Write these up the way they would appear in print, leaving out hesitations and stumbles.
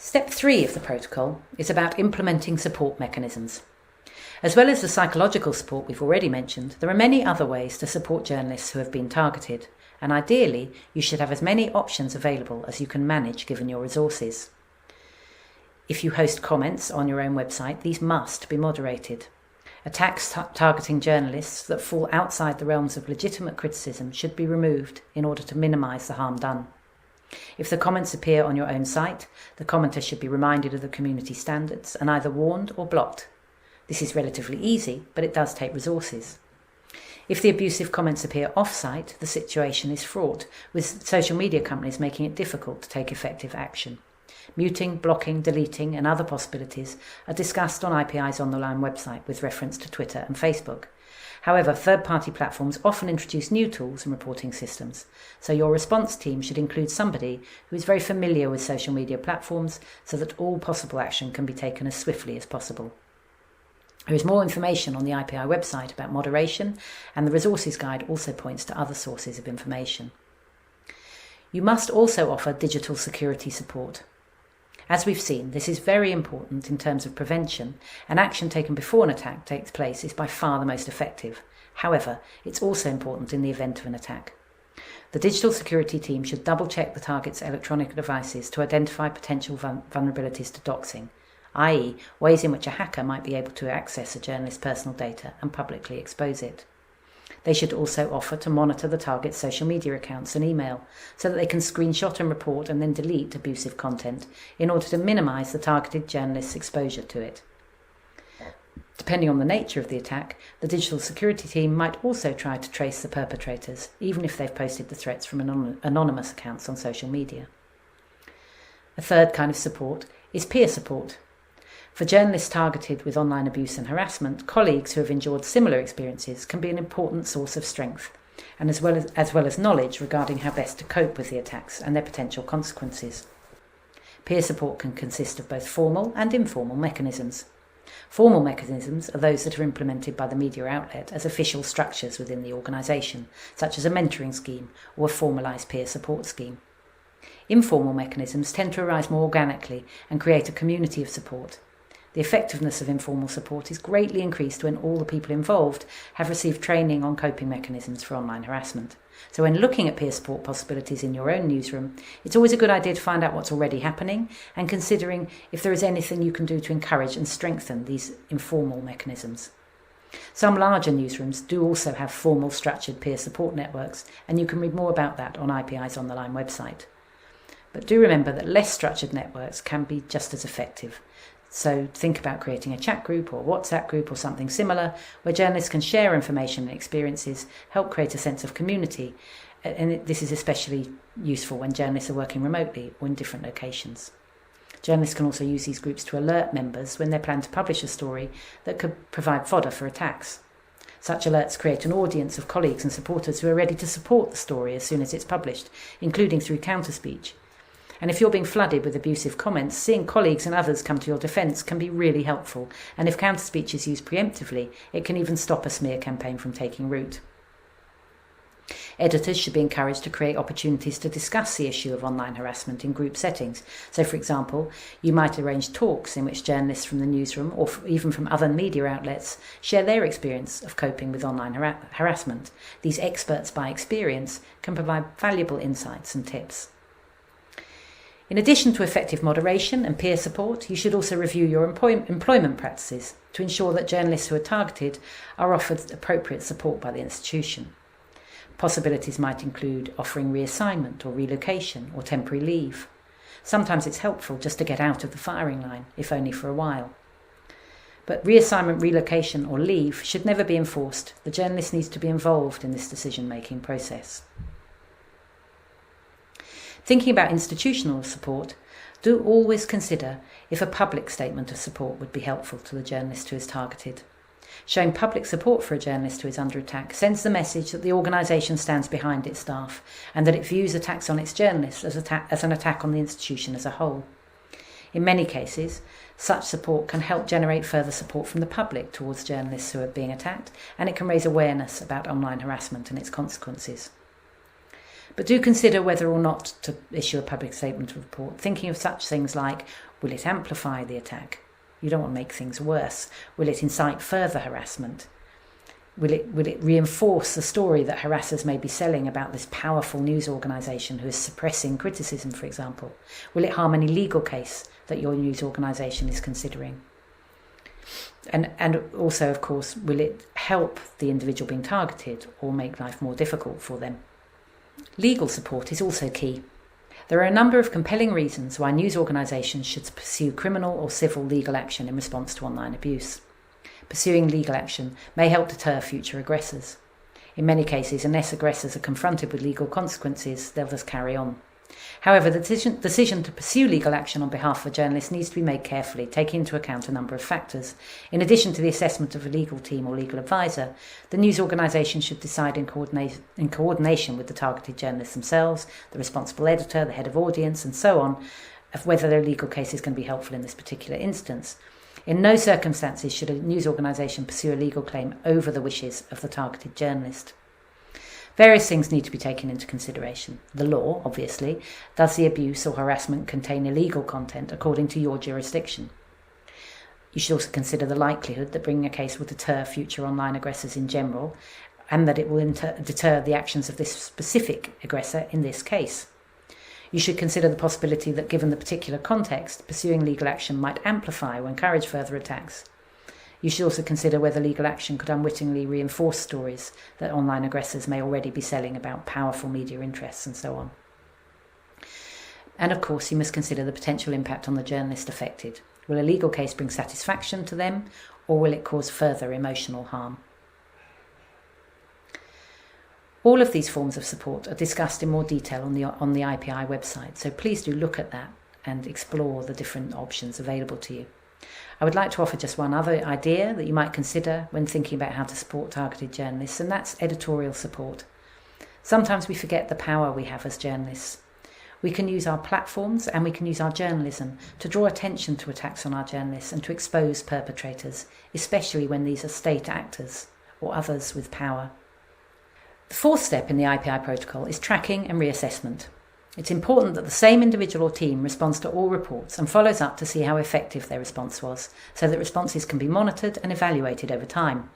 Step 3 of the protocol is about implementing support mechanisms. As well as the psychological support we've already mentioned, there are many other ways to support journalists who have been targeted, and ideally you should have as many options available as you can manage given your resources. If you host comments on your own website, these must be moderated. Attacks targeting journalists that fall outside the realms of legitimate criticism should be removed in order to minimise the harm done. If the comments appear on your own site, the commenter should be reminded of the community standards and either warned or blocked. This is relatively easy, but it does take resources. If the abusive comments appear off-site, the situation is fraught, with social media companies making it difficult to take effective action. Muting, blocking, deleting and other possibilities are discussed on IPI's online website with reference to Twitter and Facebook. However, third-party platforms often introduce new tools and reporting systems, so your response team should include somebody who is very familiar with social media platforms so that all possible action can be taken as swiftly as possible. There is more information on the IPI website about moderation, and the resources guide also points to other sources of information. You must also offer digital security support. As we've seen, this is very important in terms of prevention, and action taken before an attack takes place is by far the most effective. However, it's also important in the event of an attack. The digital security team should double-check the target's electronic devices to identify potential vulnerabilities to doxing, i.e. ways in which a hacker might be able to access a journalist's personal data and publicly expose it. They should also offer to monitor the target's social media accounts and email so that they can screenshot and report and then delete abusive content in order to minimise the targeted journalist's exposure to it. Depending on the nature of the attack, the digital security team might also try to trace the perpetrators, even if they've posted the threats from anonymous accounts on social media. A third kind of support is peer support. For journalists targeted with online abuse and harassment, colleagues who have endured similar experiences can be an important source of strength, and as well as knowledge regarding how best to cope with the attacks and their potential consequences. Peer support can consist of both formal and informal mechanisms. Formal mechanisms are those that are implemented by the media outlet as official structures within the organisation, such as a mentoring scheme or a formalised peer support scheme. Informal mechanisms tend to arise more organically and create a community of support. The effectiveness of informal support is greatly increased when all the people involved have received training on coping mechanisms for online harassment. So when looking at peer support possibilities in your own newsroom, it's always a good idea to find out what's already happening and considering if there is anything you can do to encourage and strengthen these informal mechanisms. Some larger newsrooms do also have formal structured peer support networks, and you can read more about that on IPI's online website. But do remember that less structured networks can be just as effective. So think about creating a chat group or WhatsApp group or something similar where journalists can share information and experiences, help create a sense of community. And this is especially useful when journalists are working remotely or in different locations. Journalists can also use these groups to alert members when they plan to publish a story that could provide fodder for attacks. Such alerts create an audience of colleagues and supporters who are ready to support the story as soon as it's published, including through counter-speech. And if you're being flooded with abusive comments, seeing colleagues and others come to your defence can be really helpful, and if counter-speech is used preemptively, it can even stop a smear campaign from taking root. Editors should be encouraged to create opportunities to discuss the issue of online harassment in group settings. So, for example, you might arrange talks in which journalists from the newsroom, or even from other media outlets, share their experience of coping with online harassment. These experts by experience can provide valuable insights and tips. In addition to effective moderation and peer support, you should also review your employment practices to ensure that journalists who are targeted are offered appropriate support by the institution. Possibilities might include offering reassignment or relocation or temporary leave. Sometimes it's helpful just to get out of the firing line, if only for a while. But reassignment, relocation or leave should never be enforced. The journalist needs to be involved in this decision-making process. Thinking about institutional support, do always consider if a public statement of support would be helpful to the journalist who is targeted. Showing public support for a journalist who is under attack sends the message that the organisation stands behind its staff and that it views attacks on its journalists as an attack on the institution as a whole. In many cases, such support can help generate further support from the public towards journalists who are being attacked, and it can raise awareness about online harassment and its consequences. But do consider whether or not to issue a public statement of report, thinking of such things like, will it amplify the attack? You don't want to make things worse. Will it incite further harassment? Will it reinforce the story that harassers may be selling about this powerful news organisation who is suppressing criticism, for example? Will it harm any legal case that your news organisation is considering? And also, of course, will it help the individual being targeted or make life more difficult for them? Legal support is also key. There are a number of compelling reasons why news organisations should pursue criminal or civil legal action in response to online abuse. Pursuing legal action may help deter future aggressors. In many cases, unless aggressors are confronted with legal consequences, they'll just carry on. However, the decision to pursue legal action on behalf of a journalist needs to be made carefully, taking into account a number of factors. In addition to the assessment of a legal team or legal advisor, the news organisation should decide in coordination with the targeted journalists themselves, the responsible editor, the head of audience, and so on, of whether their legal case is going to be helpful in this particular instance. In no circumstances should a news organisation pursue a legal claim over the wishes of the targeted journalist. Various things need to be taken into consideration. The law, obviously. Does the abuse or harassment contain illegal content according to your jurisdiction? You should also consider the likelihood that bringing a case will deter future online aggressors in general, and that it will deter the actions of this specific aggressor in this case. You should consider the possibility that, given the particular context, pursuing legal action might amplify or encourage further attacks. You should also consider whether legal action could unwittingly reinforce stories that online aggressors may already be selling about powerful media interests and so on. And of course, you must consider the potential impact on the journalist affected. Will a legal case bring satisfaction to them, or will it cause further emotional harm? All of these forms of support are discussed in more detail on the IPI website, so please do look at that and explore the different options available to you. I would like to offer just one other idea that you might consider when thinking about how to support targeted journalists, and that's editorial support. Sometimes we forget the power we have as journalists. We can use our platforms and we can use our journalism to draw attention to attacks on our journalists and to expose perpetrators, especially when these are state actors or others with power. The fourth step in the IPI protocol is tracking and reassessment. It's important that the same individual or team responds to all reports and follows up to see how effective their response was, so that responses can be monitored and evaluated over time.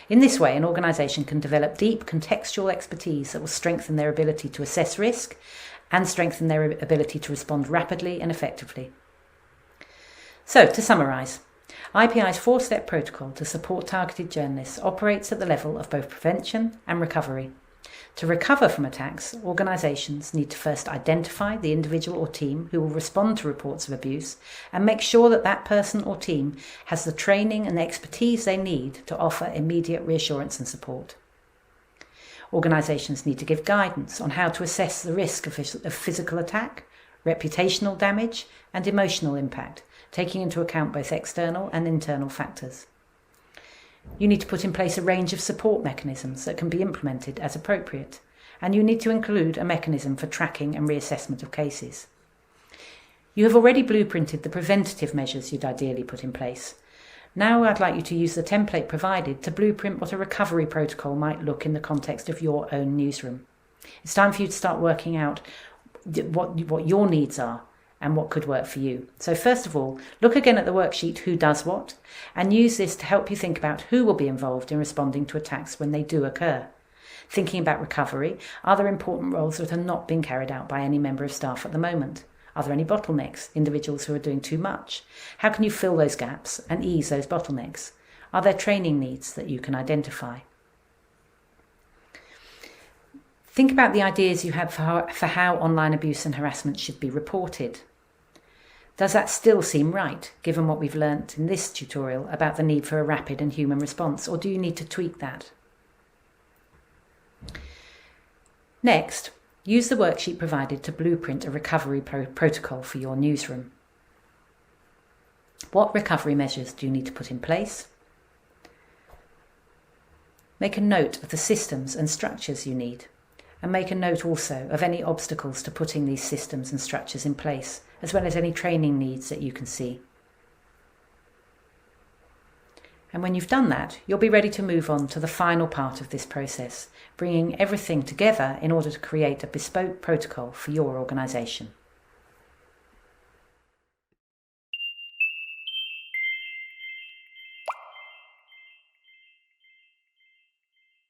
In this way, an organisation can develop deep contextual expertise that will strengthen their ability to assess risk and strengthen their ability to respond rapidly and effectively. So, to summarise, IPI's four-step protocol to support targeted journalists operates at the level of both prevention and recovery. To recover from attacks, organisations need to first identify the individual or team who will respond to reports of abuse and make sure that that person or team has the training and expertise they need to offer immediate reassurance and support. Organisations need to give guidance on how to assess the risk of physical attack, reputational damage, and emotional impact, taking into account both external and internal factors. You need to put in place a range of support mechanisms that can be implemented as appropriate, and you need to include a mechanism for tracking and reassessment of cases. You have already blueprinted the preventative measures you'd ideally put in place. Now I'd like you to use the template provided to blueprint what a recovery protocol might look in the context of your own newsroom. It's time for you to start working out what your needs are and what could work for you. So first of all, look again at the worksheet Who Does What, and use this to help you think about who will be involved in responding to attacks when they do occur. Thinking about recovery, are there important roles that are not being carried out by any member of staff at the moment? Are there any bottlenecks, individuals who are doing too much? How can you fill those gaps and ease those bottlenecks? Are there training needs that you can identify? Think about the ideas you have for how online abuse and harassment should be reported. Does that still seem right, given what we've learnt in this tutorial about the need for a rapid and human response, or do you need to tweak that? Next, use the worksheet provided to blueprint a recovery protocol for your newsroom. What recovery measures do you need to put in place? Make a note of the systems and structures you need, and make a note also of any obstacles to putting these systems and structures in place, as well as any training needs that you can see. And when you've done that, you'll be ready to move on to the final part of this process, bringing everything together in order to create a bespoke protocol for your organisation.